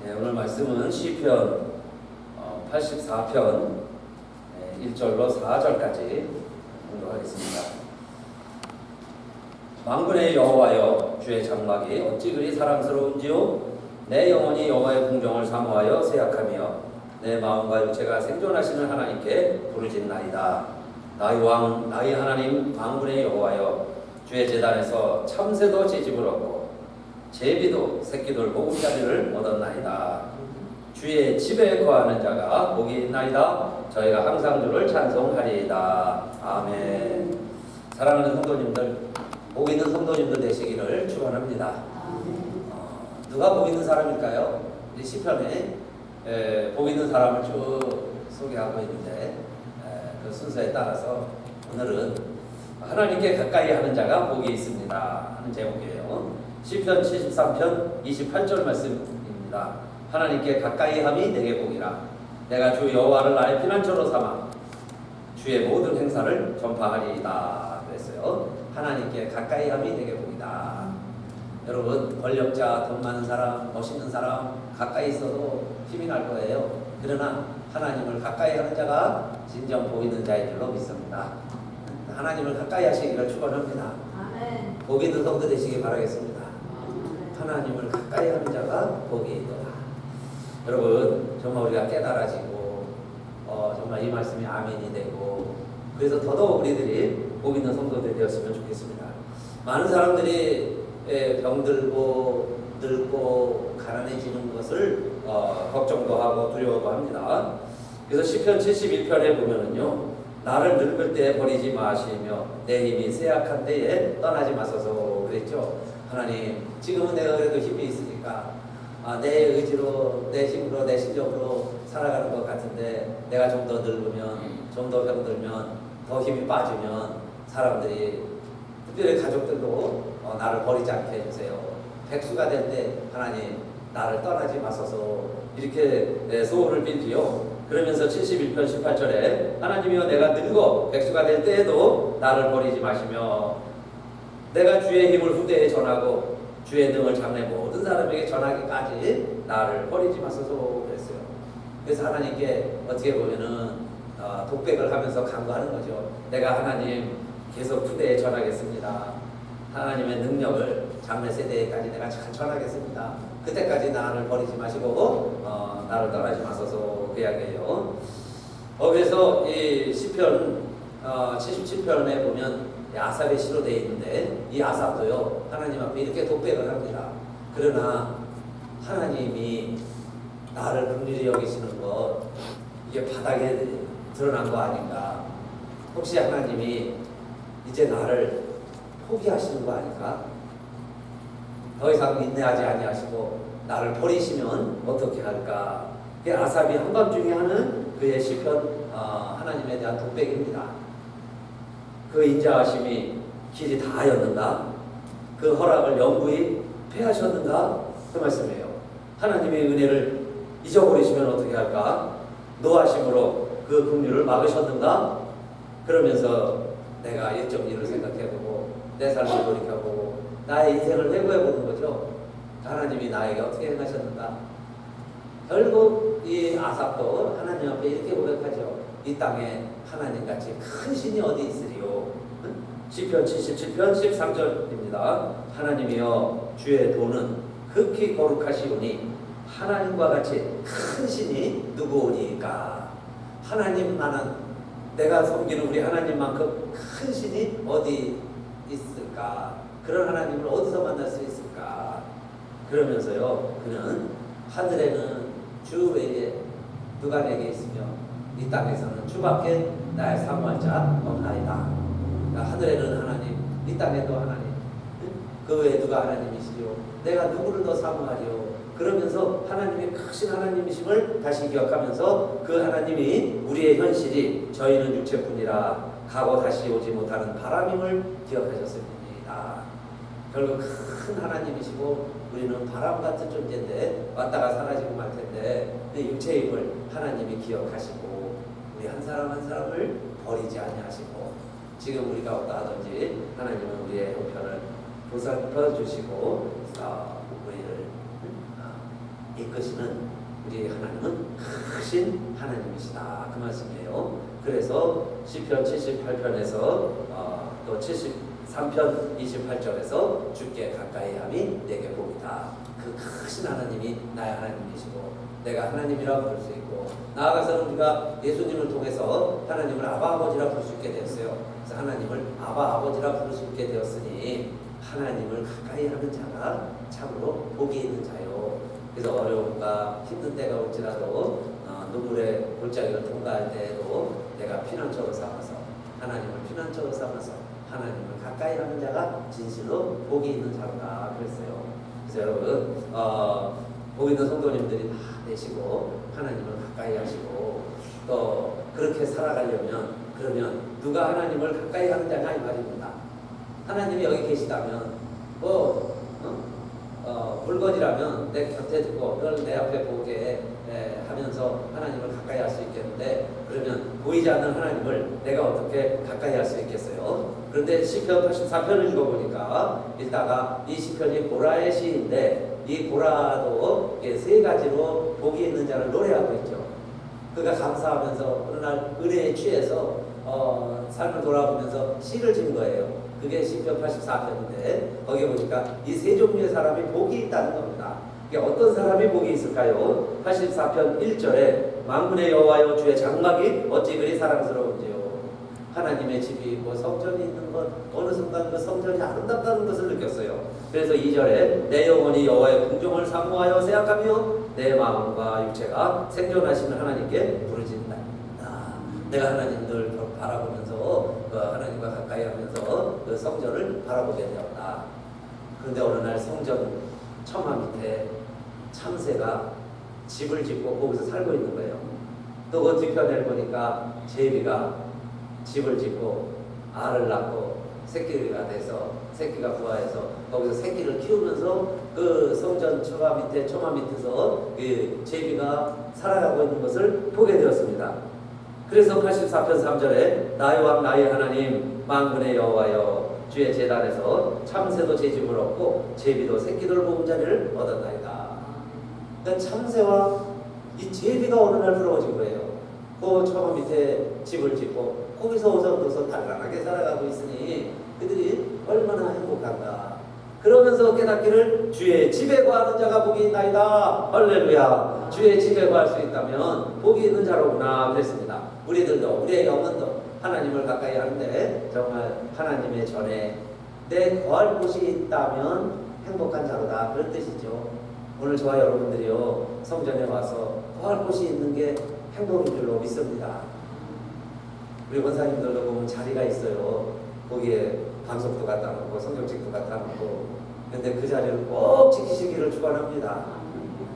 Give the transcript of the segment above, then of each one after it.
네, 오늘 말씀은 시편 84편 1절로 4절까지 공독하겠습니다. 만군의 여호와여, 주의 장막이 어찌 그리 사랑스러운지요. 내 영혼이 여호와의 궁정을 사모하여 쇠약하며 내 마음과 육체가 생존하시는 하나님께 부르짖나이다. 나의 왕, 나의 하나님, 만군의 여호와여, 주의 제단에서 참새도 채집을 얻고 제비도 새끼들 보금자리를 얻었나이다. 주의 집에 거하는 자가 복이 있나이다. 저희가 항상 주를 찬송하리이다. 아멘. 사랑하는 성도님들, 복 있는 성도님들 되시기를 축원합니다. 누가 복 있는 사람일까요? 우리 시편에 복 있는 사람을 쭉 소개하고 있는데 그 순서에 따라서 오늘은 하나님께 가까이 하는 자가 복이 있습니다 하는 제목이에요. 시편 73편 28절 말씀입니다. 하나님께 가까이 함이 내게 복이라. 내가 주 여호와를 나의 피난처로 삼아 주의 모든 행사를 전파하리이다 그랬어요. 하나님께 가까이 함이 내게 복이다. 여러분, 권력자, 돈 많은 사람, 멋있는 사람 가까이 있어도 힘이 날 거예요. 그러나 하나님을 가까이 하는 자가 진정 복 있는 자인 줄로 믿습니다. 하나님을 가까이 하시기를 축원합니다. 복 있는 성도 되시기 바라겠습니다. 하나님을 가까이 하는 자가 복이 있도다. 여러분, 정말 우리가 깨달아지고 정말 이 말씀이 아멘이 되고, 그래서 더더욱 우리들이 복 있는 성도들이 되었으면 좋겠습니다. 많은 사람들이 병들고 늙고 가난해지는 것을 걱정도 하고 두려워도 합니다. 그래서 시편 71편에 보면은요, 나를 늙을 때 버리지 마시며 내 힘이 쇠약한 때에 떠나지 마소서 그랬죠. 하나님, 지금은 내가 그래도 힘이 있으니까 내 의지로, 내 힘으로, 내 실력으로 살아가는 것 같은데, 내가 좀 더 늙으면, 좀 더 병들면, 더 힘이 빠지면 사람들이, 특별히 가족들도 나를 버리지 않게 해주세요. 백수가 될 때 하나님 나를 떠나지 마소서 이렇게 소원을 빌지요. 그러면서 71편 18절에 하나님이여, 내가 늙어 백수가 될 때에도 나를 버리지 마시며 내가 주의 힘을 후대에 전하고 주의 능을 장래 모든 사람에게 전하기까지 나를 버리지 마소서 그랬어요. 그래서 하나님께 어떻게 보면은 독백을 하면서 간구하는 거죠. 내가 하나님 계속 후대에 전하겠습니다. 하나님의 능력을 장래 세대까지 내가 잘 전하겠습니다. 그때까지 나를 버리지 마시고 나를 떠나지 마소서 그 이야기예요. 그래서 이 시편 77편에 보면 아삽의 시로 되어 있는데, 이 아삽도요 하나님 앞에 이렇게 독백을 합니다. 그러나 하나님이 나를 긍휼히 여기시는 것, 이게 바닥에 드러난 거 아닌가? 혹시 하나님이 이제 나를 포기하시는 거 아닐까? 더 이상 인내하지 아니하시고 나를 버리시면 어떻게 할까? 그게 아삽이 한밤중에 하는 그의 시편, 하나님에 대한 독백입니다. 그 인자하심이 길이 다하였는가? 그 허락을 영구히 폐하셨는가? 그 말씀이에요. 하나님의 은혜를 잊어버리시면 어떻게 할까? 노하심으로 그 긍휼을 막으셨는가? 그러면서 내가 옛적 일을 생각해보고 내 삶을 돌이켜보고 나의 인생을 회고해보는 거죠. 하나님이 나에게 어떻게 행하셨는가? 결국 이 아삽도 하나님 앞에 이렇게 고백하죠. 이 땅에 하나님같이 큰 신이 어디 있으리요? 시편 77편 13절입니다. 하나님이여, 주의 도는 극히 거룩하시오니 하나님과 같이 큰 신이 누구오니까? 하나님만은, 내가 섬기는 우리 하나님만큼 큰 신이 어디 있을까? 그런 하나님을 어디서 만날 수 있을까? 그러면서요, 그는 하늘에는 주 외에 누가 내게 있으며 이 땅에서는 주밖에 나의 사모할 자 없나이다. 그러니까 하늘에는 하나님, 이 땅에도 하나님, 그 외에 누가 하나님이시요? 내가 누구를 더 사모하리요? 그러면서 하나님의 크신 하나님이심을 다시 기억하면서 그 하나님이 우리의 현실이 저희는 육체뿐이라 가고 다시 오지 못하는 바람임을 기억하셨습니다. 결국 큰 하나님이시고 우리는 바람 같은 존재인데 왔다가 사라지고 말 텐데, 내 육체의 힘을 하나님이 기억하시고 우리 한 사람 한 사람을 버리지 아니하시고 지금 우리가 어떠 하든지 하나님은 우리의 형편을 보살펴 주시고 우리를 이끄시는 우리 하나님은 크신 하나님이시다, 그 말씀이에요. 그래서 시편 78편에서 또 73편 28절에서 주께 가까이 함이 내게 복이다. 그 크신 하나님이 나의 하나님이시고 내가 하나님이라 부를 수 있고, 나아가서는 우리가 예수님을 통해서 하나님을 아바 아버지라 부를 수 있게 되었어요. 그래서 하나님을 아바 아버지라 부를 수 있게 되었으니 하나님을 가까이 하는 자가 참으로 복이 있는 자요. 그래서 어려움과 힘든 때가 올지라도 눈물의 골짜기를 통과할 때에도 내가 피난처로 삼아서 하나님을 피난처로 삼아서 하나님을 가까이 하는 자가 진실로 복이 있는 자로다 그랬어요. 그래서 여러분 복 있는 성도님들이 다 되시고 하나님을 가까이 하시고 또 그렇게 살아가려면, 그러면 누가 하나님을 가까이 하는 자냐 이 말입니다. 하나님이 여기 계시다면 물건이라면 내 곁에 두고 널 내 앞에 보게 하면서 하나님을 가까이 할 수 있겠는데, 그러면 보이지 않는 하나님을 내가 어떻게 가까이 할 수 있겠어요? 그런데 시편 84편을 읽어보니까 읽다가 이 시편이 보라의 시인데 이 보라도 세 가지로 복이 있는 자를 노래하고 있죠. 그가 감사하면서 어느 날 은혜에 취해서 삶을 돌아보면서 시를 지은 거예요. 그게 시편 84편인데 거기 보니까 이 세 종류의 사람이 복이 있다는 겁니다. 이게 어떤 사람이 복이 있을까요? 84편 1절에 만군의 여호와여 주의 장막이 어찌 그리 사랑스러운지요. 하나님의 집이 있고 성전이 있는 것, 어느 순간 그 성전이 아름답다는 것을 느꼈어요. 그래서 2절에 내 영혼이 여호와의 궁정을 사모하여 생각하며 내 마음과 육체가 생존하시는 하나님께 부르짖는다. 내가 하나님을 바라보면서 하나님과 가까이 하면서 그 성전을 바라보게 되었다. 그런데 어느 날 성전 처마 밑에 참새가 집을 짓고 거기서 살고 있는 거예요. 또 그 뒤편을 보니까 제비가 집을 짓고 알을 낳고 새끼가 돼서 새끼가 부화해서 거기서 새끼를 키우면서 그 성전 처마 밑에서 그 제비가 살아가고 있는 것을 보게 되었습니다. 그래서 84편 3절에 나의 왕 나의 하나님 만군의 여호와여 주의 제단에서 참새도 제 집을 얻고 제비도 새끼들 보금 자리를 얻었나이다. 그러니까 참새와 이 제비가 어느 날 부러워진 거예요. 그 처마 밑에 집을 짓고 거기서 오서도서 단란하게 살아가고 있으니 그들이 얼마나 행복한가. 그러면서 깨닫기를 주의 집에 거하는 자가 복이 있나이다. 할렐루야. 주의 집에 거할 수 있다면 복이 있는 자로구나 그랬습니다. 우리들도 우리의 영혼도 하나님을 가까이 하는데 정말 하나님의 전에 내 거할 곳이 있다면 행복한 자로다 그런 뜻이죠. 오늘 저와 여러분들이요 성전에 와서 거할 곳이 있는 게 행복인 줄로 믿습니다. 우리 원사님들도 보면 자리가 있어요. 거기에 방석도 갖다 놓고 성경책도 갖다 놓고, 근데 그 자리를 꼭 지키시기를 축원합니다.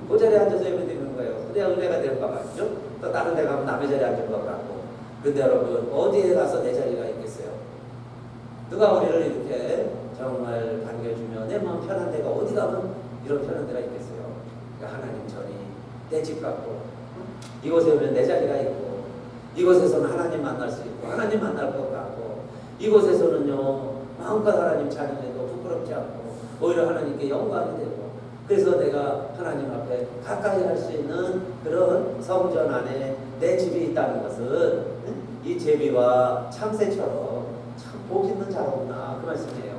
그 자리에 앉아서 예배 드리는 거예요. 그래야 은혜가 되는 거 맞죠? 또 다른 데 가면 남의 자리에 앉은 것 같고. 근데 여러분 어디에 가서 내 자리가 있겠어요? 누가 우리를 이렇게 정말 반겨주면 내 마음 편한 데가 어디 가면 이런 편한 데가 있겠어요? 그러니까 하나님 전이 내 집 같고 이곳에 오면 내 자리가 있고 이곳에서는 하나님 만날 수 있고 하나님 만날 것 같고 이곳에서는요 마음껏 하나님 찬양해도 부끄럽지 않고 오히려 하나님께 영광이 되고, 그래서 내가 하나님 앞에 가까이 할 수 있는 그런 성전 안에 내 집이 있다는 것은 이 제비와 참새처럼 참 복 있는 자로구나 그 말씀이에요.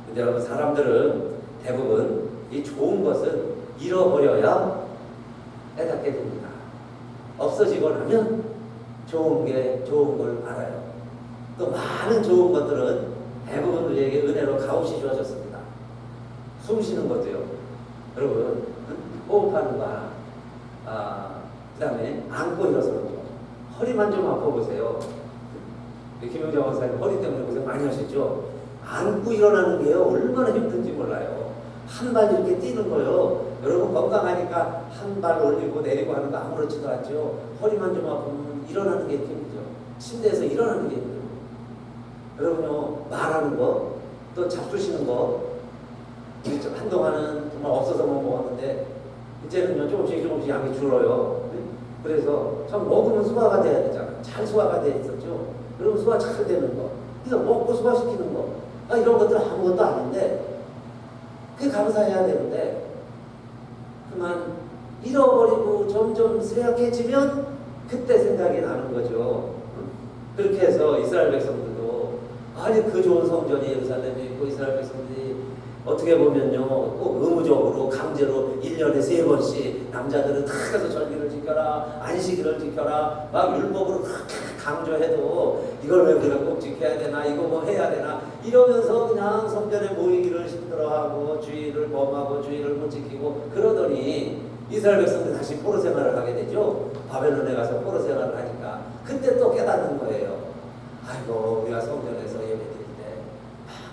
근데 여러분 사람들은 대부분 이 좋은 것은 잃어버려야 깨닫게 됩니다. 없어지고 나면 좋은 걸 알아요. 또 많은 좋은 것들은 대부분 우리에게 은혜로 값없이 주어졌습니다. 숨 쉬는 것도요. 여러분 호흡하는 거 하나, 그 다음에 안고 일어서는 거, 허리만 좀 아파보세요. 김용정 원사님 허리 때문에 고생 많이 하셨죠? 안고 일어나는 게요 얼마나 힘든지 몰라요. 한 발 이렇게 뛰는 거요. 여러분 건강하니까 한 발 올리고 내리고 하는 거 아무렇지도 않죠. 허리만 좀 아프면 일어나는 게 힘들죠. 침대에서 일어나는 게 힘들죠. 여러분요 말하는 거, 또 잡수시는 거, 한동안은 정말 없어서 못 먹었는데 이제는요 조금씩 양이 줄어요. 그래서 참 먹으면 소화가 돼야 되잖아요. 잘 소화가 돼 있었죠. 그러면 소화 잘 되는 거, 그래서 먹고 소화시키는 거, 이런 것들 아무것도 아닌데 그게 감사해야 되는데 그만 잃어버리고 점점 쇠약해지면 그때 생각이 나는 거죠. 그렇게 해서 이스라엘 백성들도 아니 그 좋은 성전이 예루살렘에 있고 이스라엘 백성들이 어떻게 보면요 꼭 의무적으로 강제로 1년에 3번씩 남자들은 다 가서 절기를 지켜라 안식일을 지켜라 막 율법으로 그렇게 강조해도 이걸 왜 우리가 꼭 지켜야 되나 이거 뭐 해야 되나 이러면서 그냥 성전에 모이기를 힘들어하고 주의를 범하고 주의를 못 지키고 그러더니 이스라엘 백성들이 다시 포로 생활을 하게 되죠. 바벨론에 가서 포로 생활을 하니까 그때 또 깨닫는 거예요. 아이고 우리가 성전에서 예배드릴 때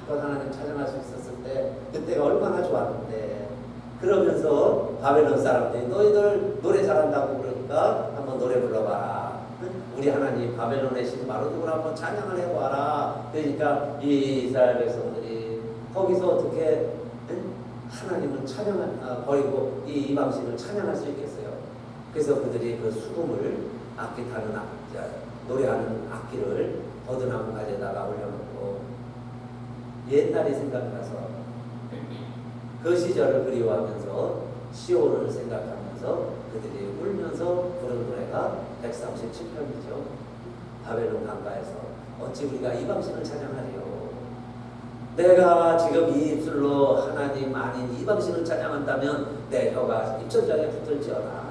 마음껏 하나님 찬양할 수 있었을 때 그때가 얼마나 좋았는데 그러면서 바벨론 사람들이 너희들 노래 잘한다고 그러니까 한번 노래 불러봐라. 우리 하나님 바벨론의 신 마르둑을 한번 찬양을 해보아라. 그러니까 이 이스라엘 백성들이 거기서 어떻게 하나님을 버리고 이 이방신을 찬양할 수 있겠어요. 그래서 그들이 그 수금을 악기 타는 노래하는 악기를 버드나무 가지에다가 올려놓고 옛날이 생각나서 그 시절을 그리워하면서 시온을 생각하면서 그들이 울면서 부른 노래가 137편이죠. 바벨론 강가에서 어찌 우리가 이방신을 찬양하리요. 내가 지금 이 입술로 하나님 아닌 이방신을 찬양한다면 내 혀가 입천장에 붙을지어다.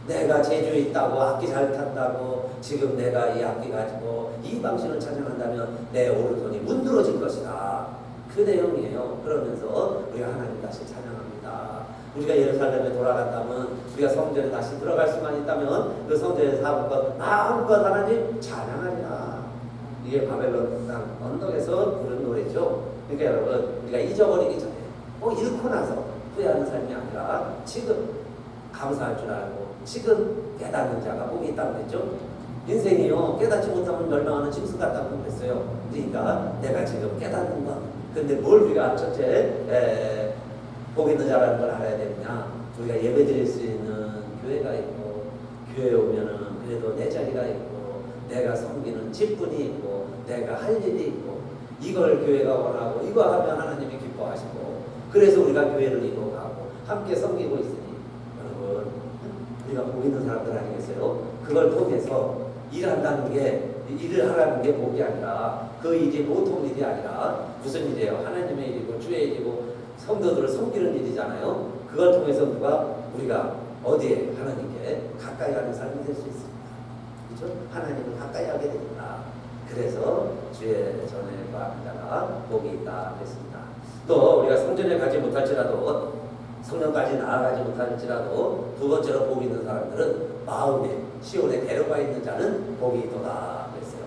내가 제주에 있다고 악기 잘 탄다고 지금 내가 이 악기 가지고 이방신을 찬양한다면 내 오른손이 문드러질 것이다. 그 내용이에요. 그러면서 우리가 하나님 다시 찬양합니다. 우리가 예루살렘에 돌아간다면 우리가 성전에 다시 들어갈 수만 있다면 그 성전에서 마음껏 하나님 찬양하리라. 이게 바벨론 땅 언덕에서 부른 노래죠. 그러니까 여러분 우리가 잊어버리기 전에 잃고 나서 후회하는 삶이 아니라 지금 감사할 줄 알고 지금 깨닫는 자가 복이 있다고 그랬죠. 인생이요 깨닫지 못하면 멸망하는 짐승 같다고 그랬어요. 그러니까 내가 지금 깨닫는 것. 근데 뭘 우리가 첫째 복 있는 자라는 걸 알아야 되느냐. 우리가 예배 드릴 수 있는 교회가 있고 교회에 오면은 그래도 내 자리가 있고 내가 섬기는 직분이 있고 내가 할 일이 있고 이걸 교회가 원하고 이거 하면 하나님이 기뻐하시고 그래서 우리가 교회를 이루어가고 함께 섬기고 있으니 여러분 우리가 복 있는 사람들 아니겠어요? 그걸 통해서 일한다는 게 일을 하라는 게 복이 아니라 그 일이 보통 일이 아니라 무슨 일이에요? 하나님의 일이고 주의 일이고 성도들을 섬기는 일이잖아요. 그걸 통해서 우리가 어디에 하나님께 가까이 하는 삶이 될 수 있습니다. 그렇죠? 하나님을 가까이 하게 됩니다. 그래서 주의 전에 거하는 자가 복이 있다 그랬습니다. 또 우리가 성전에 가지 못할지라도 성령까지 나아가지 못할지라도 두 번째로 복이 있는 사람들은 마음에 시온에 대로가 있는 자는 복이 있도다 그랬어요.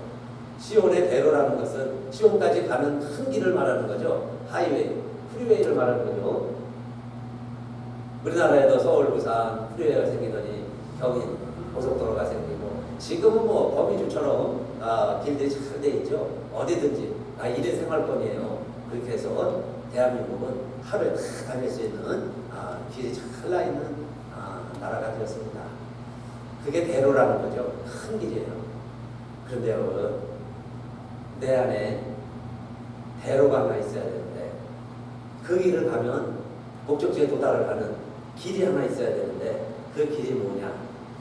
시온의 대로라는 것은 시온까지 가는 큰 길을 말하는 거죠. 하이웨이, 프리웨이를 말하는 거죠. 우리나라에도 서울, 부산 프리웨이가 생기더니 경인 고속도로가 생기고 지금은 뭐 거미줄처럼 길들이 잘 돼 있죠. 어디든지 1인 생활권이에요. 그렇게 해서 대한민국은 하루에 다 다닐 수 있는 길이 잘 나 있는 나라가 되었습니다. 그게 대로라는 거죠. 큰 길이에요. 그런데 여러분 내 안에 대로가 하나 있어야 되는데 그 길을 가면 목적지에 도달을 하는 길이 하나 있어야 되는데 그 길이 뭐냐?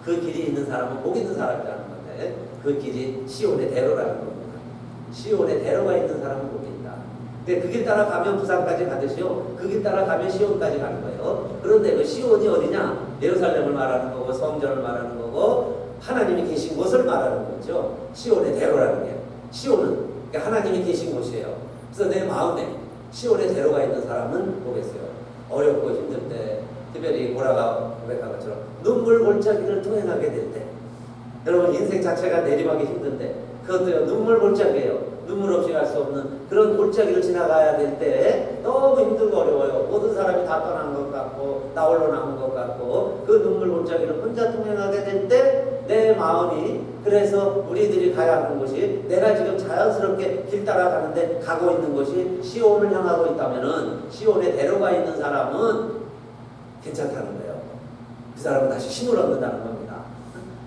그 길이 있는 사람은 복 있는 사람이라는 건데 그 길이 시온의 대로라는 겁니다. 시온의 대로가 있는 사람은 복이 있다. 근데 그 길 따라 가면 부산까지 가듯이요. 그 길 따라 가면 시온까지 가는 거예요. 그런데 그 시온이 어디냐? 예루살렘을 말하는 거고 성전을 말하는 거고 하나님이 계신 곳을 말하는 거죠. 시온의 대로라는 게. 시온은 하나님이 계신 곳이에요. 그래서 내 마음에 시온의 대로가 있는 사람은 보겠어요. 어렵고 힘들 때 특별히 고라가 고백한 것처럼 눈물 골짜기를 통행하게 될 때 여러분 인생 자체가 내리막이 힘든데 그것도요 눈물 골짜기예요. 눈물 없이 갈 수 없는 그런 골짜기를 지나가야 될 때 너무 힘들고 어려워요. 모든 사람이 다 떠난 것 같고 나 홀로 남은 것 같고 그 눈물 골짜기를 혼자 통행하게 될 때 내 마음이 그래서 우리들이 가야 하는 곳이 내가 지금 자연스럽게 길 따라가는데 가고 있는 곳이 시온을 향하고 있다면은 시온에 대로가 있는 사람은 괜찮다는 거예요. 그 사람은 다시 힘을 얻는다는 겁니다.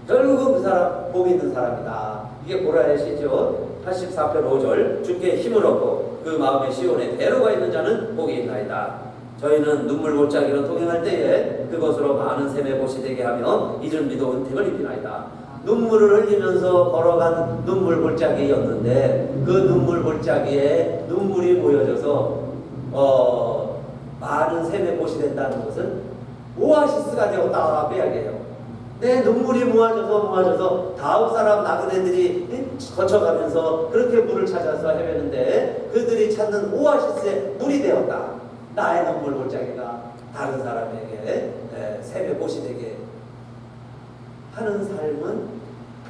결국은 그 사람 복이 있는 사람이다. 이게 고라의 시죠. 84편 5절 주께 힘을 얻고 그 마음에 시온에 대로가 있는 자는 복이 있나이다. 저희는 눈물 골짜기로 통행할 때에 그것으로 많은 샘의 못이 되게 하며 이른 비도 은택을 입히나이다. 눈물을 흘리면서 걸어간 눈물 골짜기였는데 그 눈물 골짜기에 눈물이 모여져서 많은 샘의 못이 된다는 것은 오아시스가 되었다 그 이야기예요. 내 눈물이 모아져서 다음 사람 나그네들이 거쳐가면서 그렇게 물을 찾아서 헤매는데 그들이 찾는 오아시스의 물이 되었다. 나의 눈물 골짜기가 다른 사람에게 샘의 못이 되게 하는 삶은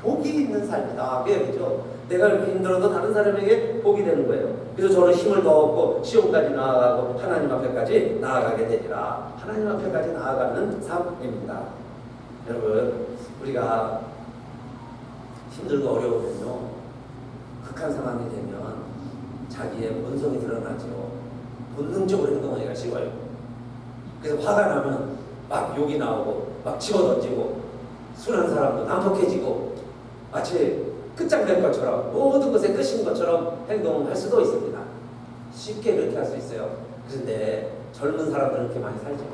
복이 있는 삶이다. 그 얘기죠. 내가 이렇게 힘들어도 다른 사람에게 복이 되는 거예요. 그래서 저는 힘을 더 얻고 시온까지 나아가고 하나님 앞에까지 나아가게 되리라. 하나님 앞에까지 나아가는 삶입니다. 여러분, 우리가 힘들고 어려우면요, 극한 상황이 되면 자기의 본성이 드러나죠. 본능적으로 행동하기가 쉬워요. 그래서 화가 나면 막 욕이 나오고 막 집어던지고 순한 사람도 난폭해지고 마치 끝장낼 것처럼 모든 것에 끝인 것처럼 행동할 수도 있습니다. 쉽게 그렇게 할 수 있어요. 그런데 젊은 사람들은 그렇게 많이 살죠.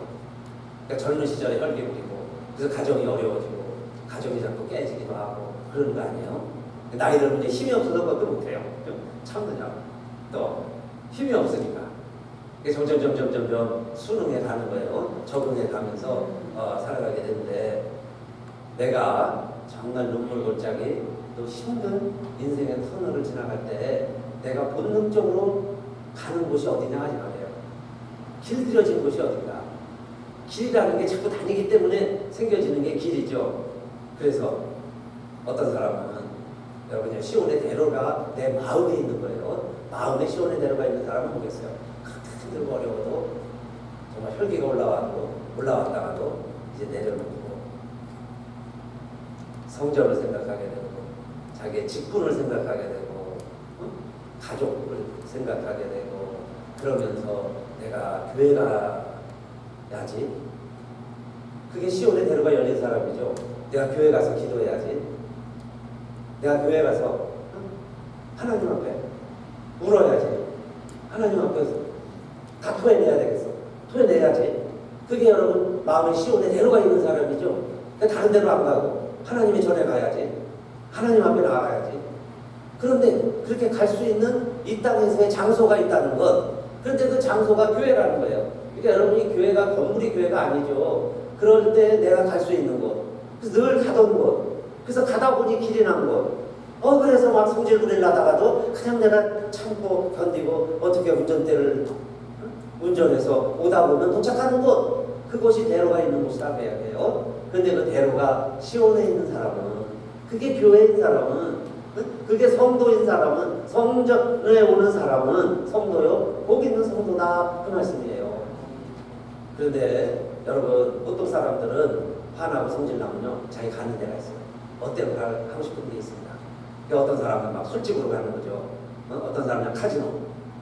그러니까 젊은 시절에 혈기 부리고 그래서 가정이 어려워지고 가정이 자꾸 깨지기도 하고 그러는 거 아니에요? 나이 들면 이제 힘이 없어서 그것도 못해요. 참느냐 또 힘이 없으니까 점점 수능해 가는 거예요. 적응해 가면서 살아가게 되는데 내가 정말 눈물 골짜기 또 힘든 인생의 터널을 지나갈 때 내가 본능적으로 가는 곳이 어디냐 하지 말아요. 길들여진 곳이 어딘가. 길이라는 게 자꾸 다니기 때문에 생겨지는 게 길이죠. 그래서 어떤 사람은 여러분 시온의 대로가 내 마음에 있는 거예요. 마음에 시온의 대로가 있는 사람은 보겠어요. 힘들고 어려워도 정말 혈기가 올라왔다가도 이제 내려놓고 성전을 생각하게 되고 자기의 직분을 생각하게 되고 가족을 생각하게 되고 그러면서 내가 교회 가야지. 그게 시온의 대로가 열린 사람이죠. 내가 교회 가서 기도해야지. 내가 교회 가서 하나님 앞에 울어야지. 하나님 앞에서 다 토해내야 되겠어. 토해내야지. 그게 여러분 마음에 시온의 대로가 있는 사람이죠. 다른 데로 안 가고 하나님의 전에 가야지. 하나님 앞에 나가야지. 그런데 그렇게 갈 수 있는 이 땅에서의 장소가 있다는 것. 그런데 그 장소가 교회라는 거예요. 그러니까 여러분이 교회가 건물이 교회가 아니죠. 그럴 때 내가 갈 수 있는 곳. 그래서 늘 가던 곳. 그래서 가다 보니 길이 난 곳. 그래서 막 성질 부리려다가도 그냥 내가 참고 견디고 어떻게 운전대를 운전해서 오다 보면 도착하는 곳. 그곳이 대로가 있는 곳이라고 해야 돼요. 그런데 그 대로가 시온에 있는 사람은 그게 교회인 사람은 그게 성도인 사람은 성전에 오는 사람은 성도요. 복 있는 성도다 그 말씀이에요. 그런데 여러분 보통 사람들은 화나고 성질나면요 자기 가는 데가 있어요. 어때요? 하고 싶은 게 있습니다. 어떤 사람은 막 술집으로 가는 거죠. 어떤 사람은 그냥 카지노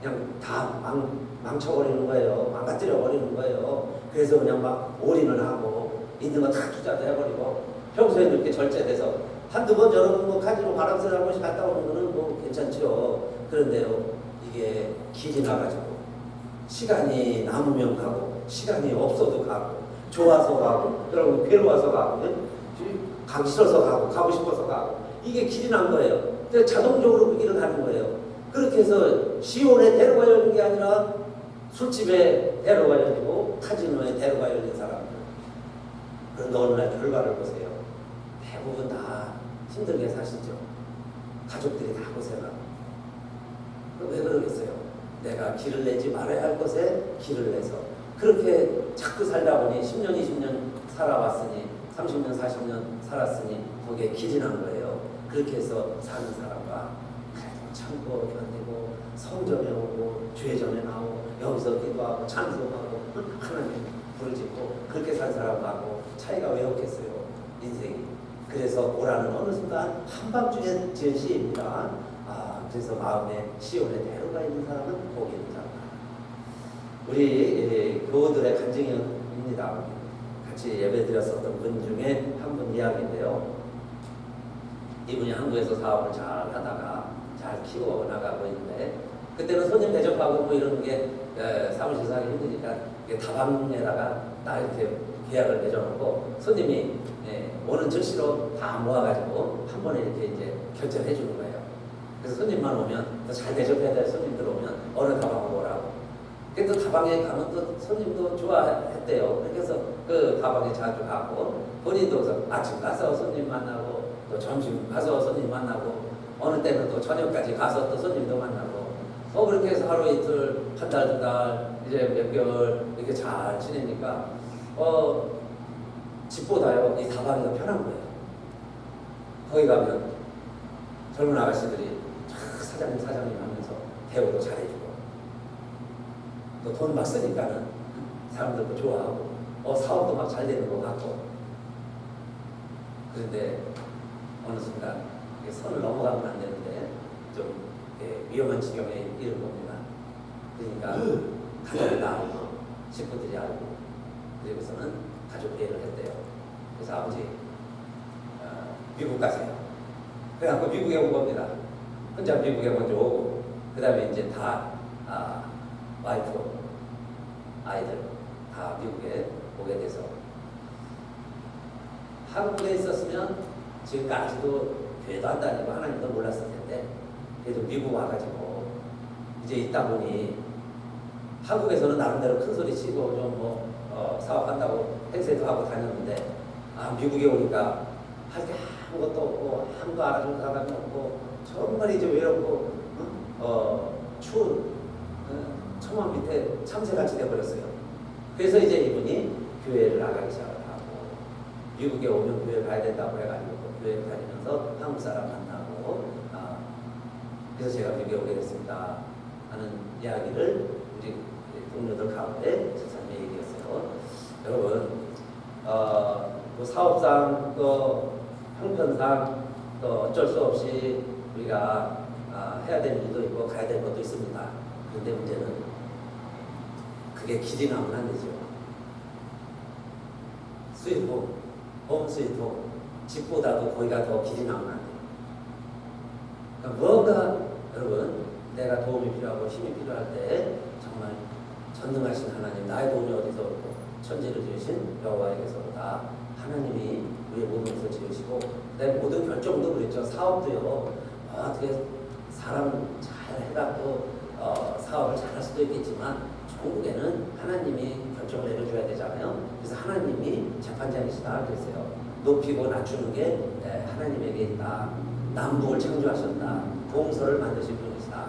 그냥 다 망쳐버리는 거예요. 망가뜨려버리는 거예요. 그래서 그냥 막 올인을 하고 있는 거 다 투자도 해버리고 평소에 이렇게 절제돼서 한두 번 여러분 뭐 카지노 바람쐬러 한 번씩 갔다 오는 거는 뭐 괜찮죠. 그런데요 이게 길이 나가지고 시간이 남으면 가고 시간이 없어도 가고 좋아서 가고 그러고 괴로워서 가고 가기 싫어서 가고 싶어서 가고 이게 길이 난 거예요. 자동적으로 그 길을 가는 거예요. 그렇게 해서 시온에 대로가 열린 게 아니라 술집에 대로가 열리고 카지노에 대로가 열린 사람들. 그런데 어느 날 결과를 보세요. 대부분 다 힘들게 사시죠. 가족들이 다 고생하고. 왜 그러겠어요? 내가 길을 내지 말아야 할 것에 길을 내서 그렇게 자꾸 살다 보니 10년, 20년 살아왔으니 30년, 40년 살았으니 거기에 길이 난 거예요. 그렇게 해서 사는 사람과 그래도 참고 견디고 성전에 오고 죄전에 나오고 여기서 기도하고 찬송하고 하나님 부르짖고 그렇게 산 사람하고 차이가 왜 없겠어요? 인생이. 그래서 오라는 어느 순간 한밤중에 지은 시입니다. 그래서 마음에 시온의 대로가 있는 사람은 복이 있는 사람. 우리 교우들의 간증입니다. 같이 예배드렸었던 분 중에 한 분 이야기인데요. 이분이 한국에서 사업을 잘 하다가 잘 키워 나가고 있는데 그때는 손님 대접하고 뭐 이런 게 사무실 사기 힘드니까 다방에다가 딱 이렇게 계약을 맺어놓고 손님이 오는 즉시로 다 모아가지고 한 번에 이렇게 이제 결제를 해주는 거예요. 그래서 손님만 오면 또 잘 대접해야 될 손님들 오면 어느 다방으로 오라고. 그래도 다방에 가면 또 손님도 좋아했대요. 그래서 그 다방에 자주 가고 본인도 그래서 아침 가서 손님 만나고 또 점심 가서 손님 만나고 어느 때는 또 저녁까지 가서 또 손님도 만나고 그렇게 해서 하루 이틀 한 달 두 달 이제 몇 개월 이렇게 잘 지내니까 집보다요 이 다방이 더 편한 거예요. 거기 가면 젊은 아가씨들이 사장님 하면서 대우도 잘해주고 또 돈 막 쓰니까는 사람들도 좋아하고 사업도 막 잘 되는 것 같고. 그런데 어느 순간 선을 넘어가면 안 되는데 좀 위험한 지경에 이른 겁니다. 그러니까 가족이 알고 식구들이 알고 그리고서는 가족 회의를 했대요. 그래서 아버지 미국 가세요. 그래갖고 미국에 온 겁니다. 혼자 미국에 먼저 오고 그 다음에 이제 다 와이프 아이들 다 미국에 오게 돼서 한국에 있었으면 지금까지도 교회도 안 다니고 하나님도 몰랐을 텐데 그래도 미국 와가지고 이제 있다 보니 한국에서는 나름대로 큰 소리 치고 좀 사업한다고 행세도 하고 다녔는데 미국에 오니까 할 게 아무것도 없고 아무도 알아주는 사람이 없고 정말 이제 외롭고 추운 천막 밑에 참새같이 돼버렸어요. 그래서 이제 이분이 교회를 나가기 시작을 하고 미국에 오면 교회 가야 된다고 해가지고 교회 다니면서 한국 사람 만나고 그래서 제가 미국에 오게 됐습니다 하는 이야기를 우리 동료들 가운데 집사님이 얘기했어요. 여러분 뭐 사업상 또 형편상 또 어쩔 수 없이 우리가 해야 될 일도 있고 가야 될 것도 있습니다. 그런데 문제는 그게 길이 나면 안 되죠. 스윗홈, 홈 스윗홈, 집보다도 거기가 더 길이 나면 안 돼요. 그러니까 뭔가 여러분 내가 도움이 필요하고 힘이 필요할 때 정말 전능하신 하나님, 나의 도움이 어디서 오고 천지를 지으신 여호와에게서로다. 하나님이 우리의 모든 것을 지으시고 내 모든 결정도 그랬죠. 사업도요. 어떻게 사람 잘 해갖고 사업을 잘할 수도 있겠지만 결국에는 하나님이 결정을 내려줘야 되잖아요. 그래서 하나님이 재판장이시다 그랬어요. 높이고 낮추는 게 하나님에게 있다. 남북을 창조하셨다. 동서를 만드신 분이시다.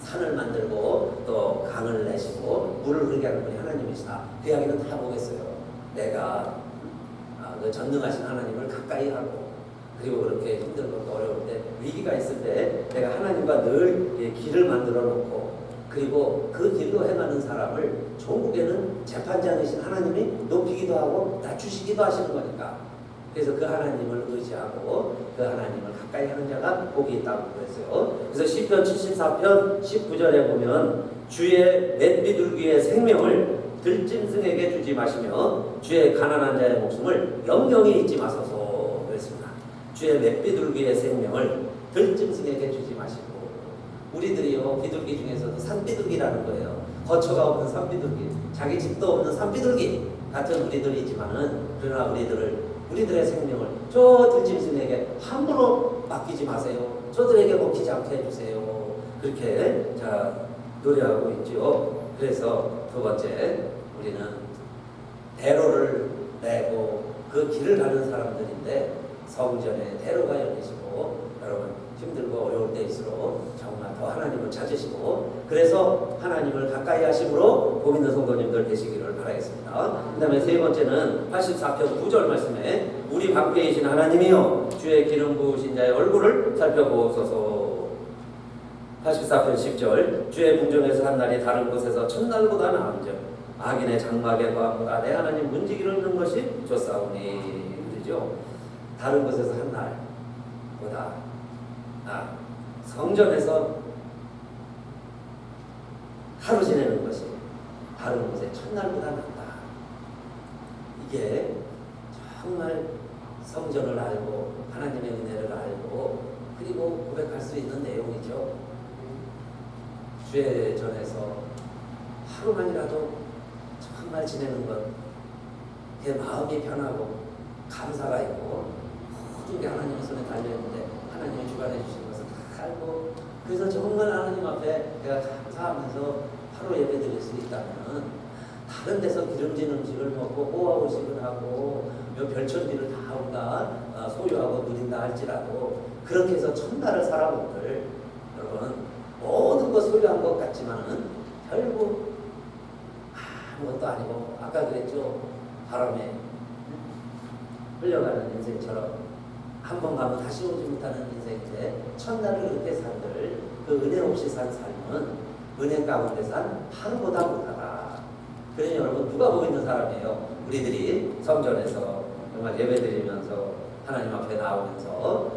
산을 만들고 또 강을 내시고 물을 흐르게 하는 분이 하나님이시다. 그 이야기는 다 보겠어요. 내가 그 전능하신 하나님을 가까이 하고 그리고 그렇게 힘들고 어려울 때 위기가 있을 때 내가 하나님과 늘 길을 만들어 놓고 그리고 그 길로 행하는 사람을 종국에는 재판장이신 하나님이 높이기도 하고 낮추시기도 하시는 거니까. 그래서 그 하나님을 의지하고 그 하나님을 가까이 하는 자가 복이 있다고 그랬어요. 그래서 시편 74편 19절에 보면 주의 맷비둘기의 생명을 들짐승에게 주지 마시며 주의 가난한 자의 목숨을 영영히 잊지 마소서 그랬습니다. 주의 맷비둘기의 생명을 들짐승에게 주지 마시고 우리들이요 비둘기 중에서도 산비둘기라는 거예요. 거처가 없는 산비둘기, 자기 집도 없는 산비둘기 같은 우리들이지만은 그러나 우리들의 생명을 저 들짐승에게 함부로 맡기지 마세요. 저들에게 먹히지 않게 해주세요. 그렇게 노래하고 있죠. 그래서 두 번째 우리는 대로를 내고 그 길을 가는 사람들인데 성전에 대로가 열리시고 여러분 힘들고 어려울 때일수록 정말 더 하나님을 찾으시고 그래서 하나님을 가까이 하심으로 복 있는 성도님들 되시기를 바라겠습니다. 그 다음에 세 번째는 84편 9절 말씀에 우리 방패이신 하나님이여 주의 기름 부으신 자의 얼굴을 살펴보소서. 84편 10절 주의 궁정에서 한 날이 다른 곳에서 첫날보다 나은즉 악인의 장막의 과보다 내 하나님 문지기를 있는 것이 좋사오니 그러죠. 다른 곳에서 한 날보다 성전에서 하루 지내는 것이 다른 곳의 첫날보다 낫다. 이게 정말 성전을 알고 하나님의 은혜를 알고 그리고 고백할 수 있는 내용이죠. 주의 전에서 하루만이라도 정말 지내는 것 내 마음이 편하고 감사가 있고 모든 게 하나님의 손에 달려있는데 하나님이 주관해 주시는 것을 다 알고 그래서 정말 하나님 앞에 내가 감사하면서 하루 예배 드릴 수 있다면 다른 데서 기름진 음식을 먹고 호화호식을 하고 별천지를 다 우리가 소유하고 누린다 할지라도 그렇게 해서 천달을 살아본들 여러분 모든 것 소유한 것 같지만은 결국 아무것도 아니고 아까 그랬죠. 바람에 흘려가는 인생처럼 한 번 가면 다시 오지 못하는 인생인데 천달을 그렇게 산들 그 은혜 없이 산 삶은 은혜 가운데 산 하루보다 못하다. 그러니 여러분 누가 보고 있는 사람이에요? 우리들이 성전에서 정말 예배드리면서 하나님 앞에 나오면서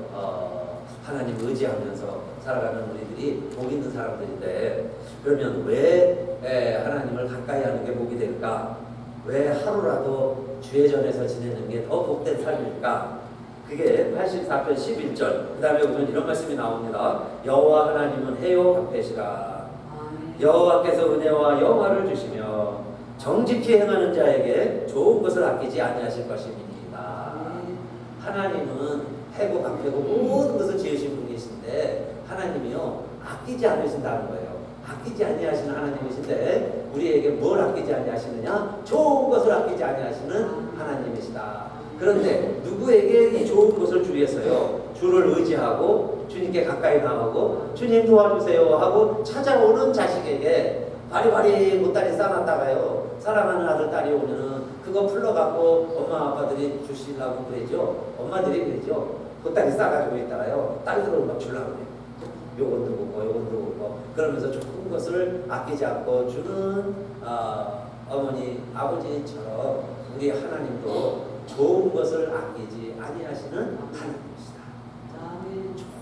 하나님 의지하면서 살아가는 우리들이 복 있는 사람들인데 그러면 왜 하나님을 가까이 하는 게 복이 될까? 왜 하루라도 주의 전에서 지내는 게 더 복된 삶일까? 그게 84편 11절 그 다음에 우선 이런 말씀이 나옵니다. 여호와 하나님은 해요 방패시라. 여호와께서 은혜와 영화를 주시며 정직히 행하는 자에게 좋은 것을 아끼지 아니하실 것입니다. 하나님은 해고 방패고 모든 것을 지으신 분이신데 하나님이요 아끼지 않으신다는 거예요. 아끼지 아니하시는 하나님이신데 우리에게 뭘 아끼지 아니하시느냐? 좋은 것을 아끼지 아니하시는 하나님이시다. 그런데 누구에게 이 좋은 것을 주위해서요 주를 의지하고 주님께 가까이 나오고 주님 도와주세요 하고 찾아오는 자식에게 바리바리 보따리 싸놨다가요 사랑하는 아들 딸이 오면은 그거 풀러갖고 엄마 아빠들이 주시려고 그러죠. 엄마들이 그러죠. 보따리 싸가지고 있다가요 딸들은 막 주려고 그래요. 요것도 먹고 요것도 먹고 그러면서 좋은 것을 아끼지 않고 주는 어머니 아버지처럼 우리 하나님도 좋은 것을 아끼지 아니하시는 하나님이시다.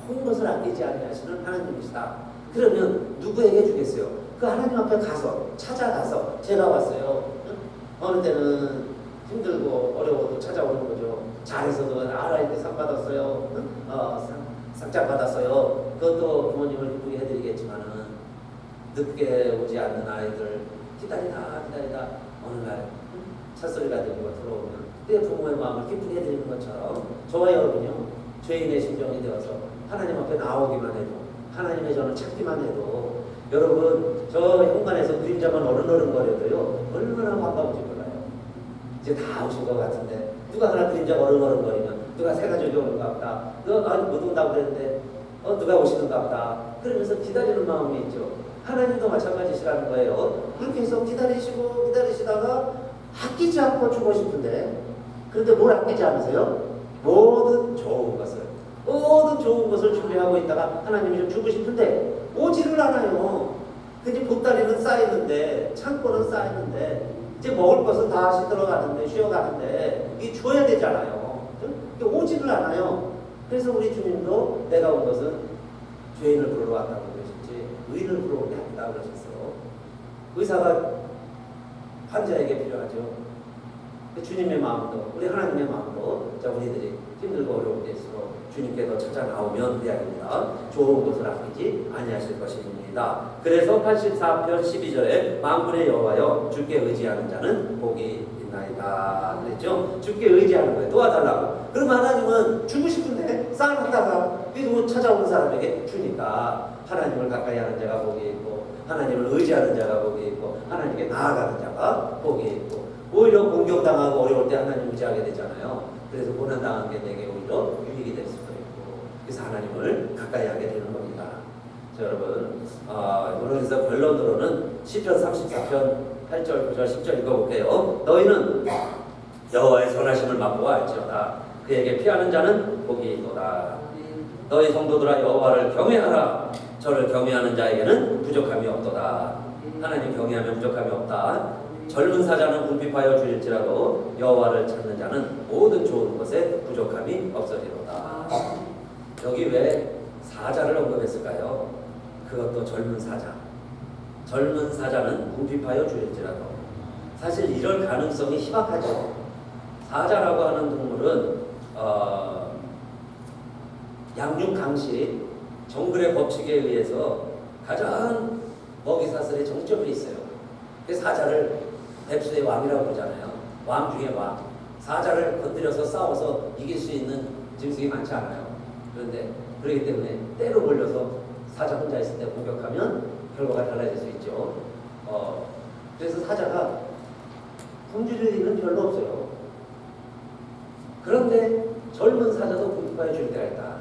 좋은 것을 아끼지 아니하시는 하나님이시다. 그러면 누구에게 주겠어요? 그 하나님 앞에 가서 찾아가서 제가 왔어요. 어느 때는 힘들고 어려워도 찾아오는 거죠. 잘해서도 알아야 때 상 받았어요. 상장 받았어요. 그것도 부모님을 기쁘게 해드리겠지만은 늦게 오지 않는 아이들 기다리다 어느 날 첫소리가 들리고 들어오면 그 부모의 마음을 기쁘게 해드리는 것처럼 저와 여러분요 죄인의 심정이 되어서 하나님 앞에 나오기만 해도 하나님의 전을 찾기만 해도 여러분 저 현관에서 그림자만 어른어른거려도요 얼마나 반가운지 몰라요. 이제 다 오신 것 같은데 누가 하나 그림자 어른어른거리면 누가 새 가족이 오는가 보다 누가 못 온다고 그랬는데 누가 오시는가 보다 그러면서 기다리는 마음이 있죠. 하나님도 마찬가지시라는 거예요. 그렇게 해서 기다리시다가 아끼지 않고 주고 싶은데 그런데 뭘 아끼지 않으세요? 모든 좋은 것을 준비하고 있다가 하나님이 좀 주고 싶은데 오지를 않아요. 근데 보따리는 쌓이는데 창고는 쌓이는데 이제 먹을 것은 다 시들어가는데 쉬어가는데 이게 줘야 되잖아요. 오지를 않아요. 그래서 우리 주님도 내가 온 것은 죄인을 부르러 왔다고 그러셨지 의인을 부르러 온 게 아니다 그러셨어요. 의사가 환자에게 필요하죠. 주님의 마음도 우리 하나님의 마음도 우리들이 힘들고 어려운 데일수록 주님께서 찾아 나오면 대학입니다. 좋은 것을 아끼지 아니하실 것입니다. 그래서 84편 12절에 만군의 여호와여 주께 의지하는 자는 복이 있나이다 그랬죠. 주께 의지하는 거예요. 도와달라고. 그럼 하나님은 주고 싶은데 쌓아놓다가 그래도 찾아오는 사람에게 주니까 하나님을 가까이 하는 자가 복이 있고 하나님을 의지하는 자가 복이 있고 하나님께 나아가는 자가 복이 있고 오히려 공격당하고 어려울 때 하나님 의지하게 되잖아요. 그래서 고난당한 게 내게 오히려 유익이 될 수도 있고 그래서 하나님을 가까이 하게 되는 겁니다. 자, 여러분 오늘에서 결론으로는 시편 34편 8절 9절 10절 읽어볼게요. 너희는 여호와의 선하심을 맛보아 알지어다. 그에게 피하는 자는 복이 있도다. 너희 성도들아 여호와를 경외하라. 저를 경외하는 자에게는 부족함이 없도다. 하나님 경외하면 부족함이 없다. 젊은 사자는 궁핍하여 주일지라도 여호와를 찾는 자는 모든 좋은 것에 부족함이 없으리로다. 여기 왜 사자를 언급했을까요? 그것도 젊은 사자. 젊은 사자는 궁핍하여 주일지라도. 사실 이럴 가능성이 희박하죠. 사자라고 하는 동물은 양육 강식 정글의 법칙에 의해서 가장 먹이 사슬의 정점에 있어요. 그래서 사자를 백수의 왕이라고 그러잖아요. 왕 중에 왕. 사자를 건드려서 싸워서 이길 수 있는 짐승이 많지 않아요. 그런데 그렇기 때문에 때로 몰려서 사자 혼자 있을 때 공격하면 결과가 달라질 수 있죠. 그래서 사자가 굶주릴 일은 별로 없어요. 그런데 젊은 사자도 굶어야 줄 때가 있다.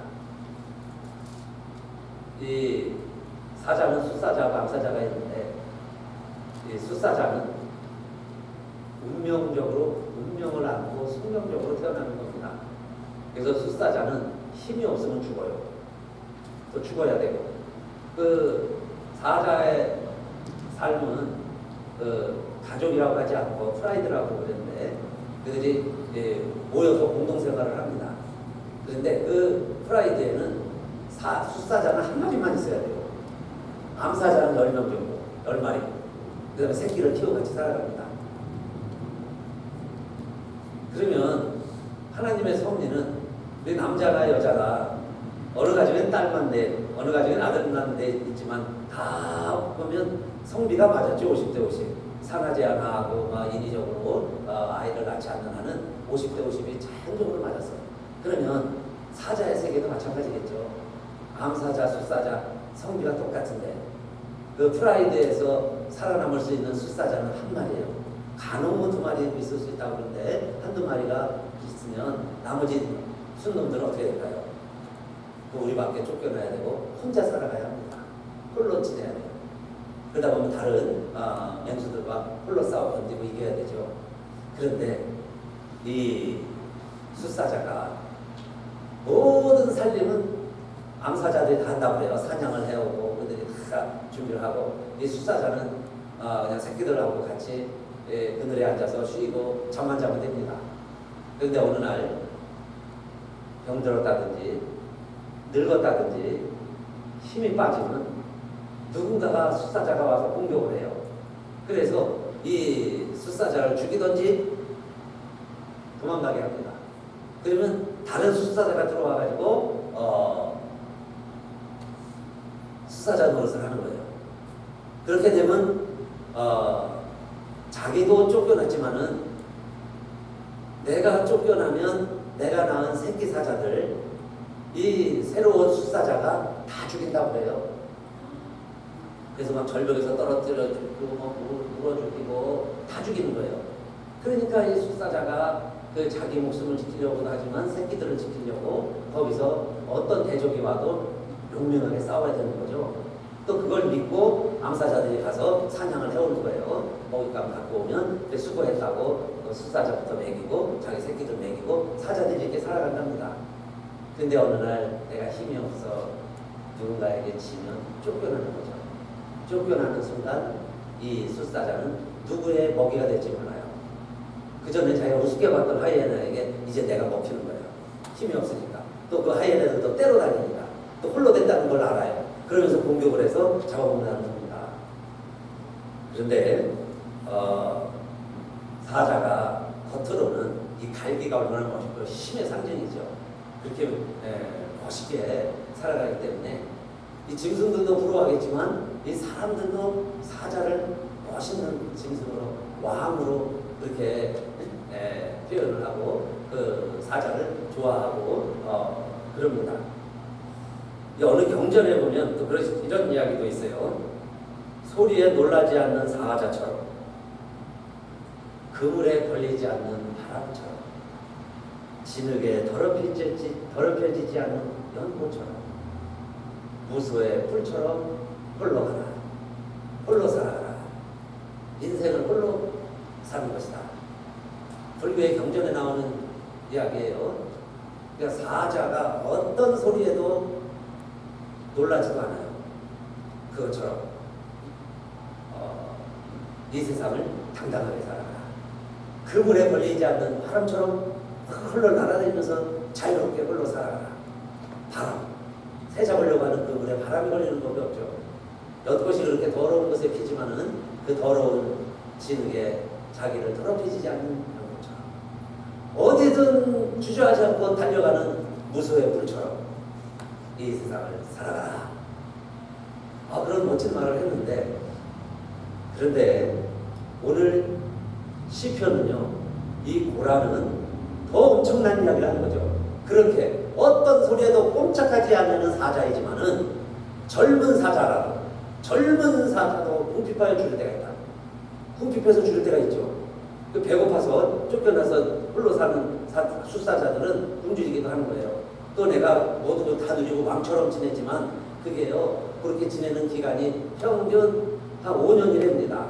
이 사자는 숫사자와 암사자가 있는데, 이 숫사자는 운명을 안고 숙명적으로 태어나는 겁니다. 그래서 숫사자는 힘이 없으면 죽어요. 또 죽어야 되고, 그 사자의 삶은 가족이라고 하지 않고 프라이드라고 그랬는데, 그들이 모여서 공동생활을 합니다. 그런데 그 프라이드에는 숫사자는 한 마리만 있어야 돼요. 암사자는 10명 정도, 10마리. 그 다음에 새끼를 키워 같이 살아갑니다. 그러면 하나님의 섭리는 우리 남자나 여자나 어느 가정엔 딸만 넷, 어느 가정엔 아들만 넷 있지만 다 보면 성비가 맞았죠. 50대 50. 상하지 않아 하고 인위적으로 아이를 낳지 않는 한은 50대 50이 자연적으로 맞았어요. 그러면 사자의 세계도 마찬가지겠죠. 암사자, 숫사자 성비가 똑같은데 그 프라이드에서 살아남을 수 있는 숫사자는 한 마리예요. 간혹 2마리 있을 수 있다고 그러는데 한두 마리가 있으면 나머지 순놈들은 어떻게 될까요? 우리 밖에 쫓겨나야 되고 혼자 살아가야 합니다. 홀로 지내야 돼요. 그러다 보면 다른 맹수들과 홀로 싸워 견디고 이겨야 되죠. 그런데 이 숫사자가 모든 살림은 암사자들이 다 한다고 해요. 사냥을 해오고 그들이 다 준비를 하고, 이 숫사자는 그냥 새끼들하고 같이 그늘에 앉아서 쉬고 잠만 자면 됩니다. 그런데 어느 날 병들었다든지 늙었다든지 힘이 빠지면 누군가가 숫사자가 와서 공격을 해요. 그래서 이 숫사자를 죽이든지 도망가게 합니다. 그러면 다른 숫사자가 들어와가지고 숫사자 노릇을 하는 거예요. 그렇게 되면 자기도 쫓겨났지만은 내가 쫓겨나면 내가 낳은 새끼 사자들, 이 새로운 숫사자가 다 죽인다고 해요. 그래서 막 절벽에서 떨어뜨려 죽고 물어 죽이고 다 죽이는 거예요. 그러니까 이 숫사자가 그 자기 목숨을 지키려고도 하지만 새끼들을 지키려고 거기서 어떤 대적이 와도 용맹하게 싸워야 되는 거죠. 또 그걸 믿고 암사자들이 가서 사냥을 해오는 거예요. 먹잇감 갖고 오면 수고했다고 숫사자부터 먹이고 자기 새끼들 먹이고 사자들이 이렇게 살아간답니다. 근데 어느 날 내가 힘이 없어 누군가에게 치면 쫓겨나는 거죠. 쫓겨나는 순간 이 숫사자는 누구의 먹이가 될지 몰라요. 그 전에 자기가 우습게 봤던 하이에나에게 이제 내가 먹히는 거예요. 힘이 없으니까. 또 그 하이에나들도 때로 다니니까. 또 홀로 된다는 걸 알아요. 그러면서 공격을 해서 잡아먹는다는 겁니다. 그런데 사자가 겉으로는 이 갈기가 얼마나 멋있고 힘의 상징이죠. 그렇게 멋있게 살아가기 때문에 이 짐승들도 부러워하겠지만 이 사람들도 사자를 멋있는 짐승으로 왕으로 그렇게 표현을 하고 그 사자를 좋아하고 그럽니다. 어느 경전에 보면 또 이런 이야기도 있어요. 소리에 놀라지 않는 사자처럼, 그물에 걸리지 않는 바람처럼, 진흙에 더럽혀지지 않는 연못처럼, 무소의 풀처럼 홀로 가라, 홀로 살아가라. 인생을 홀로 사는 것이다. 불교의 경전에 나오는 이야기예요. 그러니까 사자가 어떤 소리에도 놀라지도 않아요. 그것처럼 이 세상을 당당하게 살아가라. 그물에 걸리지 않는 바람처럼 흘러 날아다니면서 자유롭게 흘러 살아가라. 바람, 새 잡으려고 하는 그물에 바람이 걸리는 법이 없죠. 엿것이 그렇게 더러운 것에 피지만은 그 더러운 진흙에 자기를 더럽히지 않는 것처럼 어디든 주저하지 않고 달려가는 무소의 불처럼 이 세상을 살아가라. 그런 멋진 말을 했는데, 그런데 오늘 시편은요, 이 고라는 더 엄청난 이야기를 하는 거죠. 그렇게 어떤 소리에도 꼼짝하지 않는 사자이지만은 젊은 사자라도 궁핍하여 죽을 때가 있다. 궁핍해서 죽을 때가 있죠. 그 배고파서 쫓겨나서 홀로 사는 숫사자들은 굶주리기도 하는 거예요. 또 내가 모든 걸 다 누리고 왕처럼 지내지만 그게요, 그렇게 지내는 기간이 평균 한 5년이랍니다.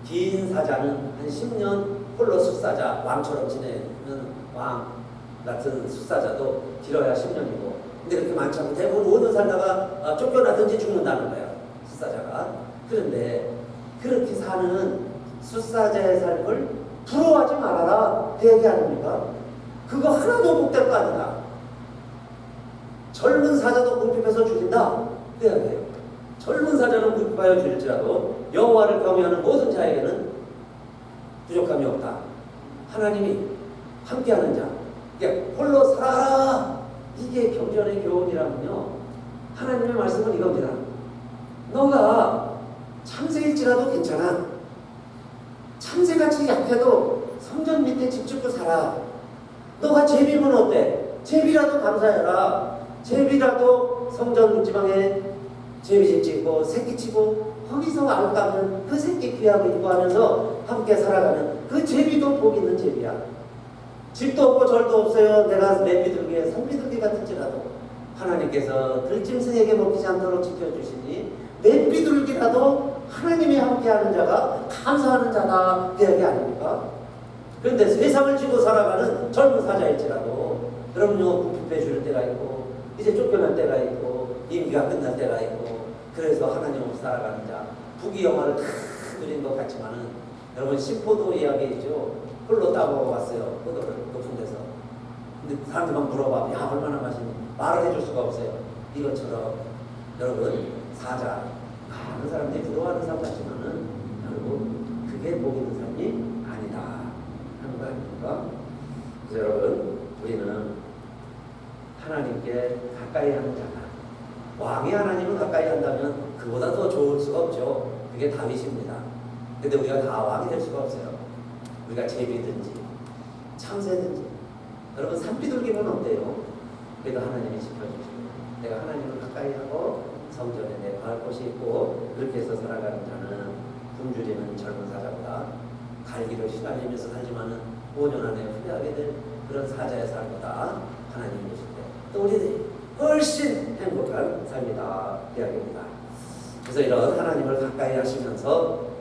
긴 사자는 한 10년, 홀로 숫사자, 왕처럼 지내는 왕 같은 숫사자도 길어야 10년이고, 근데 그렇게 많지 않고 대부분 5년 살다가 쫓겨나든지 죽는다는 거예요, 숫사자가. 그런데 그렇게 사는 숫사자의 삶을 부러워하지 말아라, 그 얘기 아닙니까? 그거 하나도 복될 거 아니다. 젊은 사자도 궁핍해서 죽인다, 그 이야기예요. 젊은 사자는 궁핍하여 죽일지라도 여호와를 경외하는 모든 자에게는 부족함이 없다. 하나님이 함께하는 자, 그러니까 홀로 살아라, 이게 경전의 교훈이라면요, 하나님의 말씀은 이겁니다. 너가 참새일지라도 괜찮아. 참새같이 약해도 성전 밑에 집 짓고 살아. 너가 제비면 어때? 제비라도 감사해라. 제비라도 성전 지방에 제비집 짓고 새끼 치고 거기서 안 가면 그 새끼 귀하고 있고 하면서 함께 살아가는 그 제비도 복 있는 제비야. 집도 없고 절도 없어요. 내가 맨비둘기에 산비둘기 같을지라도 하나님께서 들짐승에게 먹히지 않도록 지켜주시니 맨비둘기라도 하나님이 함께하는 자가 감사하는 자다, 그 얘기 아닙니까? 그런데 세상을 지고 살아가는 젊은 사자일지라도 그럼요, 궁핍해 줄 때가 있고 이제 쫓겨날 때가 있고 임기가 끝날 때가 있고, 그래서 하나님 없이 살아가는 자, 부귀영화를 다 누린 것 같지만은 여러분 심포도 이야기죠. 홀로 따먹어 왔어요, 포도를 높은 데서. 근데 사람들 막 물어봐, 야 얼마나 맛있니? 말을 해줄 수가 없어요. 이것처럼 여러분 사자, 많은 사람들이 부러워하는 삶 같지만은 여러분 그게 복 있는 삶이 아니다 하는 거 아닙니까? 그래서 여러분 우리는 하나님께 가까이 하는 자다. 왕이 하나님을 가까이 한다면 그보다 더 좋을 수가 없죠. 그게 다윗입니다. 근데 우리가 다 왕이 될 수가 없어요. 우리가 제비든지 참새든지, 여러분 산비둘기는 어때요? 그래도 하나님이 지켜주시고 내가 하나님을 가까이 하고 성전에 내 갈 곳이 있고, 그렇게 해서 살아가는 자는 굶주리는 젊은 사자보다 갈기를 시달리면서 살지만은 5년 안에 후회하게 될 그런 사자의 삶보다 하나님이 주실 때 또 우리들이 훨씬 행복한 삶이다, 이야기입니다. 그래서 이런 하나님을 가까이 하시면서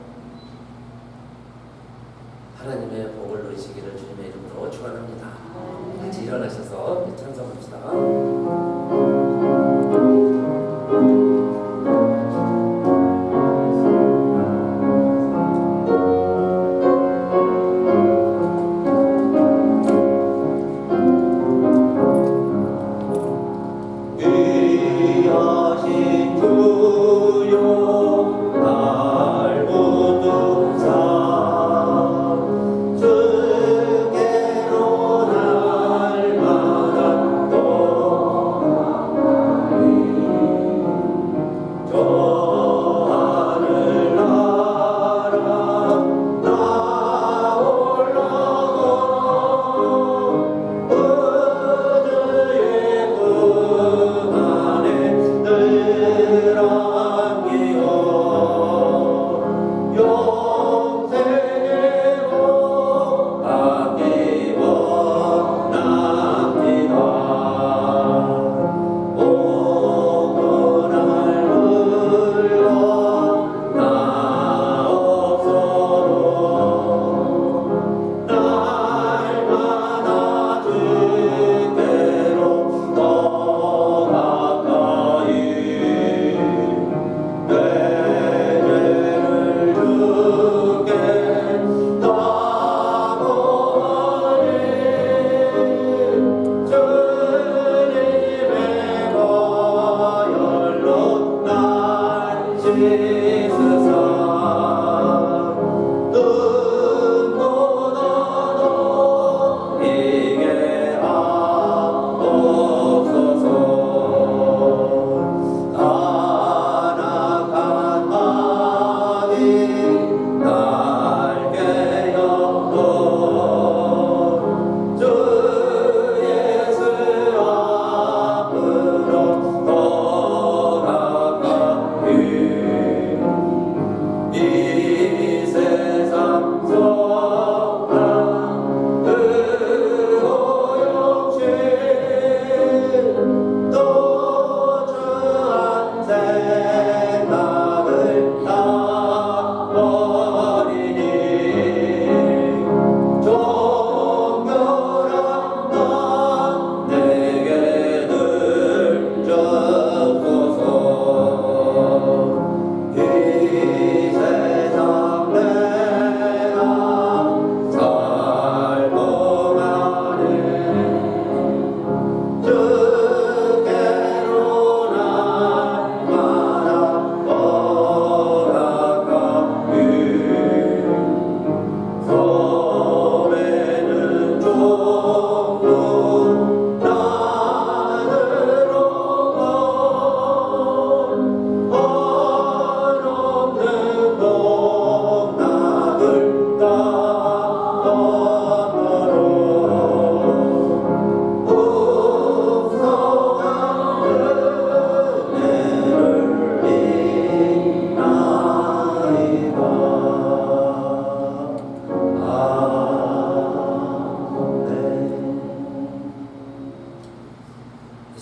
하나님의 복을 누리시기를 주님의 이름으로 축원합니다. 같이 일어나셔서 찬송합시다. 귀하신 주여 날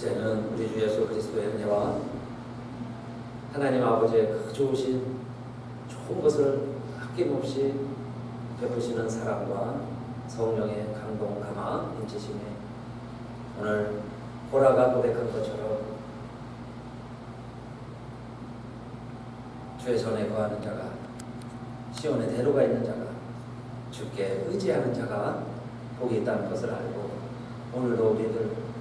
이제는 우리 주 예수 그리스도의 은혜와 하나님 아버지의 그 좋으신 좋은 것을 아낌없이 베푸시는 사랑과 성령의 감동, 감화, 인치심에 오늘 보라가 고백한 것처럼 주의 전에 거하는 자가, 시온에 대로가 있는 자가, 주께 의지하는 자가 복이 있다는 것을 알고 오늘도 우리들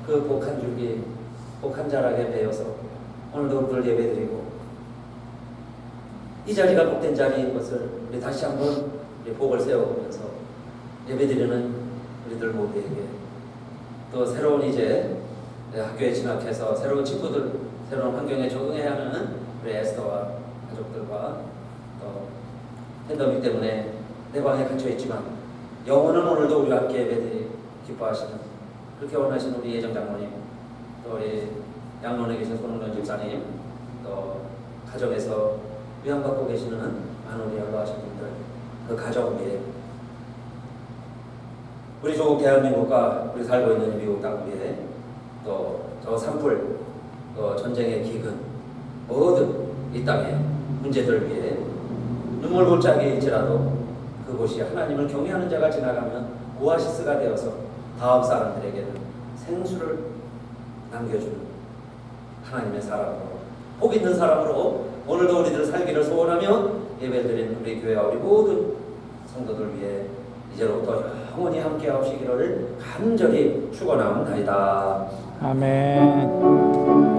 그 복한 줄기, 복한 자락에 배어서 오늘도 우리를 예배드리고 이 자리가 복된 자리인 것을 우리 다시 한번 우리 복을 세워보면서 예배드리는 우리들 모두에게 또 새로운 이제 학교에 진학해서 새로운 친구들, 새로운 환경에 적응해야 하는 우리 에스더와 가족들과 또 팬데믹 때문에 내 방에 갇혀있지만 영혼은 오늘도 우리와 함께 예배드리 기뻐하시는 그렇게 원하시는 우리 예정 장로님, 또 우리 양론에 계신 손흥련 집사님, 또 가정에서 위안받고 계시는 많은 우리 연로하신 분들, 그 가정 위에 우리 조국 대한민국과 우리 살고 있는 미국 땅 위에 또 저 산불, 또 전쟁의 기근, 모든 이 땅의 문제들 위에 눈물 골짜기일지라도 그곳이 하나님을 경외하는 자가 지나가면 오아시스가 되어서 다음 사람들에게는 생수를 남겨주는 하나님의 사람으로, 복 있는 사람으로 오늘도 우리들 살기를 소원하며 예배드리는 우리 교회와 우리 모든 성도들 위해 이제로부터 영원히 함께 하시기를 간절히 축원하옵나이다. 아멘.